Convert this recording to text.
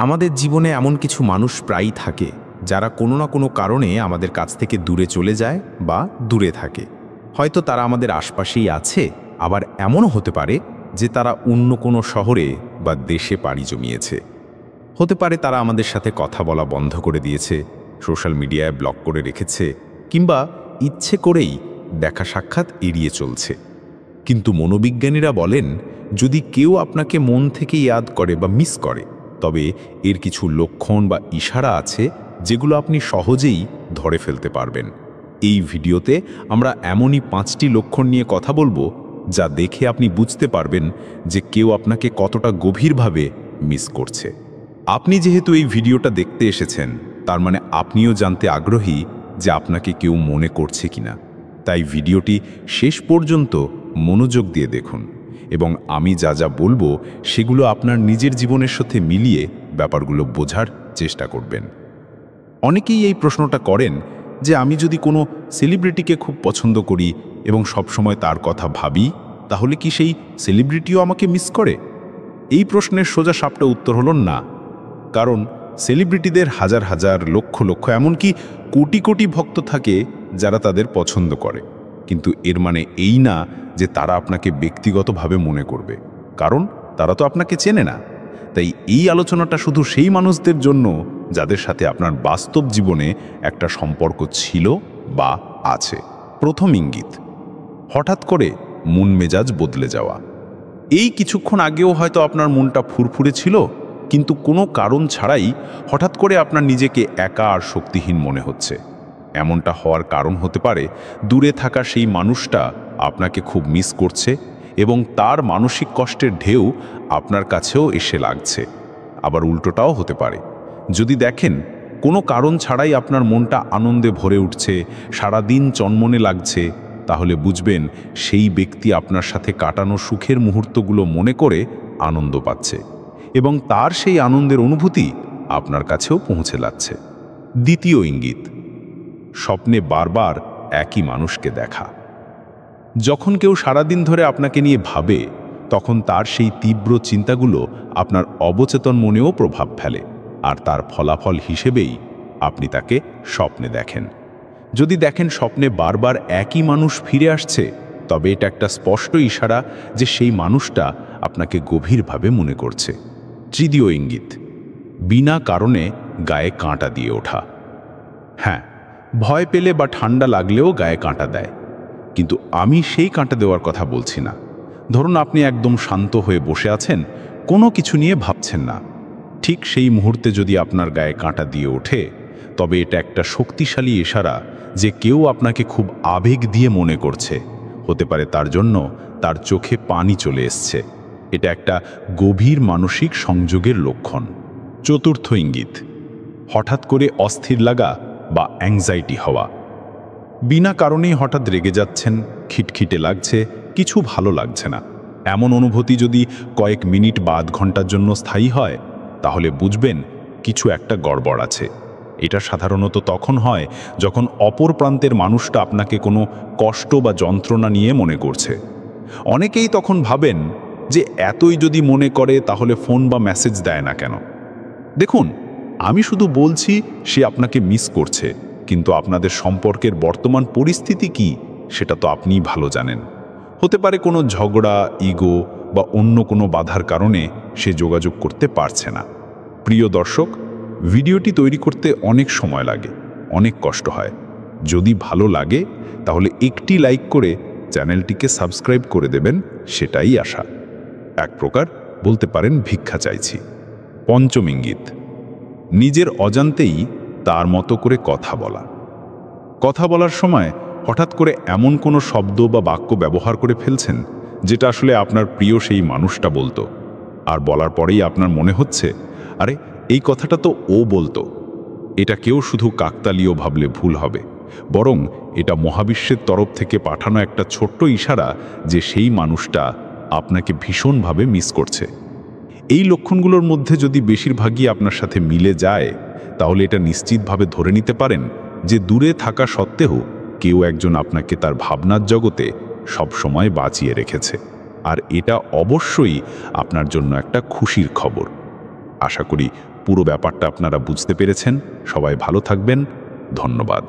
আমাদের জীবনে এমন কিছু মানুষ প্রায়ই থাকে যারা কোনো না কোনো কারণে আমাদের কাছ থেকে দূরে চলে যায় বা দূরে থাকে। হয়তো তারা আমাদের আশপাশেই আছে, আবার এমনও হতে পারে যে তারা অন্য কোনো শহরে বা দেশে পাড়ি জমিয়েছে। হতে পারে তারা আমাদের সাথে কথা বলা বন্ধ করে দিয়েছে, সোশ্যাল মিডিয়ায় ব্লক করে রেখেছে, কিংবা ইচ্ছে করেই দেখা সাক্ষাৎ এড়িয়ে চলছে। কিন্তু মনোবিজ্ঞানীরা বলেন, যদি কেউ আপনাকে মন থেকে ইয়াদ করে বা মিস করে, তবে এর কিছু লক্ষণ বা ইশারা আছে যেগুলো আপনি সহজেই ধরে ফেলতে পারবেন। এই ভিডিওতে আমরা এমনই 5টি লক্ষণ নিয়ে কথা বলবো যা দেখে আপনি বুঝতে পারবেন যে কেউ আপনাকে কতটা গভীরভাবে মিস করছে। আপনি যেহেতু এই ভিডিওটা দেখতে এসেছেন, তার মানে আপনিও জানতে আগ্রহী যে আপনাকে কেউ মনে করছে কিনা। তাই ভিডিওটি শেষ পর্যন্ত মনোযোগ দিয়ে দেখুন এবং আমি যা যা বলবো সেগুলো আপনার নিজের জীবনের সাথে মিলিয়ে ব্যাপারগুলো বোঝার চেষ্টা করবেন। অনেকেই এই প্রশ্নটা করেন যে আমি যদি কোনো সেলিব্রিটিকে খুব পছন্দ করি এবং সবসময় তার কথা ভাবি, তাহলে কি সেই সেলিব্রিটিও আমাকে মিস করে? এই প্রশ্নের সোজা সাপটা উত্তর হলো না। কারণ সেলিব্রিটিদের হাজার হাজার লক্ষ লক্ষ এমনকি কোটি কোটি ভক্ত থাকে যারা তাদের পছন্দ করে, কিন্তু এর মানে এই না যে তারা আপনাকে ব্যক্তিগতভাবে মনে করবে, কারণ তারা তো আপনাকে চেনে না। তাই এই আলোচনাটা শুধু সেই মানুষদের জন্য যাদের সাথে আপনার বাস্তব জীবনে একটা সম্পর্ক ছিল বা আছে। প্রথম ইঙ্গিত, হঠাৎ করে মন মেজাজ বদলে যাওয়া। এই কিছুক্ষণ আগেও হয়তো আপনার মনটা ফুরফুরে ছিল, কিন্তু কোনো কারণ ছাড়াই হঠাৎ করে আপনার নিজেকে একা আর শক্তিহীন মনে হচ্ছে। এমনটা হওয়ার কারণ হতে পারে দূরে থাকা সেই মানুষটা আপনাকে খুব মিস করছে এবং তার মানসিক কষ্টের ঢেউ আপনার কাছেও এসে লাগছে। আবার উল্টোটাও হতে পারে, যদি দেখেন কোনো কারণ ছাড়াই আপনার মনটা আনন্দে ভরে উঠছে, সারাদিন চনমনে লাগছে, তাহলে বুঝবেন সেই ব্যক্তি আপনার সাথে কাটানো সুখের মুহূর্তগুলো মনে করে আনন্দ পাচ্ছে এবং তার সেই আনন্দের অনুভূতি আপনার কাছেও পৌঁছে যাচ্ছে। দ্বিতীয় ইঙ্গিত, স্বপ্নে বারবার একই মানুষকে দেখা। যখন কেউ সারাদিন ধরে আপনাকে নিয়ে ভাবে, তখন তার সেই তীব্র চিন্তাগুলো আপনার অবচেতন মনেও প্রভাব ফেলে, আর তার ফলাফল হিসেবেই আপনি তাকে স্বপ্নে দেখেন। যদি দেখেন স্বপ্নে বারবার একই মানুষ ফিরে আসছে, তবে এটা একটা স্পষ্ট ইশারা যে সেই মানুষটা আপনাকে গভীরভাবে মনে করছে। তৃতীয় ইঙ্গিত, বিনা কারণে গায়ে কাঁটা দিয়ে ওঠা। হ্যাঁ, ভয় পেলে বা ঠান্ডা লাগলেও গায়ে কাঁটা দেয়, কিন্তু আমি সেই কাঁটা দেওয়ার কথা বলছি না। ধরুন আপনি একদম শান্ত হয়ে বসে আছেন, কোনো কিছু নিয়ে ভাবছেন না, ঠিক সেই মুহূর্তে যদি আপনার গায়ে কাঁটা দিয়ে ওঠে, তবে এটা একটা শক্তিশালী ইশারা যে কেউ আপনাকে খুব আবেগ দিয়ে মনে করছে। হতে পারে তার জন্য তার চোখে পানি চলে এসছে। এটা একটা গভীর মানসিক সংযোগের লক্ষণ। চতুর্থ ইঙ্গিত, হঠাৎ করে অস্থির লাগা বা অ্যাংজাইটি হওয়া। বিনা কারণেই হঠাৎ রেগে যাচ্ছেন, খিটখিটে লাগছে, কিছু ভালো লাগছে না। এমন অনুভূতি যদি কয়েক মিনিট বা আধ ঘন্টার জন্য স্থায়ী হয়, তাহলে বুঝবেন কিছু একটা গড়বড় আছে। এটা সাধারণত তখন হয় যখন অপর প্রান্তের মানুষটা আপনাকে কোনো কষ্ট বা যন্ত্রণা নিয়ে মনে করছে। অনেকেই তখন ভাবেন যে এতই যদি মনে করে তাহলে ফোন বা মেসেজ দেয় না কেন। দেখুন, আমি শুধু বলছি সে আপনাকে মিস করছে, কিন্তু আপনাদের সম্পর্কের বর্তমান পরিস্থিতি কি সেটা তো আপনিই ভালো জানেন। হতে পারে কোনো ঝগড়া, ইগো বা অন্য কোনো বাধার কারণে সে যোগাযোগ করতে পারছে না। প্রিয় দর্শক, ভিডিওটি তৈরি করতে অনেক সময় লাগে, অনেক কষ্ট হয়। যদি ভালো লাগে তাহলে একটি লাইক করে চ্যানেলটিকে সাবস্ক্রাইব করে দেবেন, সেটাই আশা। এক প্রকার বলতে পারেন ভিক্ষা চাইছি। পঞ্চম ইঙ্গিত, নিজের অজান্তেই তার মতো করে কথা বলা। কথা বলার সময় হঠাৎ করে এমন কোনো শব্দ বা বাক্য ব্যবহার করে ফেলছেন যেটা আসলে আপনার প্রিয় সেই মানুষটা বলতো, আর বলার পরেই আপনার মনে হচ্ছে, আরে এই কথাটা তো ও বলতো। এটা কেউ শুধু কাকতালীয় ভাবলে ভুল হবে, বরং এটা মহাবিশ্বের তরফ থেকে পাঠানো একটা ছোট্ট ইশারা যে সেই মানুষটা আপনাকে ভীষণভাবে মিস করছে। এই লক্ষণগুলোর মধ্যে যদি বেশিরভাগই আপনার সাথে মিলে যায়, তাহলে এটা নিশ্চিতভাবে ধরে নিতে পারেন যে দূরে থাকা সত্ত্বেও কেউ একজন আপনাকে তার ভাবনার জগতে সবসময় বাঁচিয়ে রেখেছে। আর এটা অবশ্যই আপনার জন্য একটা খুশির খবর। আশা করি পুরো ব্যাপারটা আপনারা বুঝতে পেরেছেন। সবাই ভালো থাকবেন। ধন্যবাদ।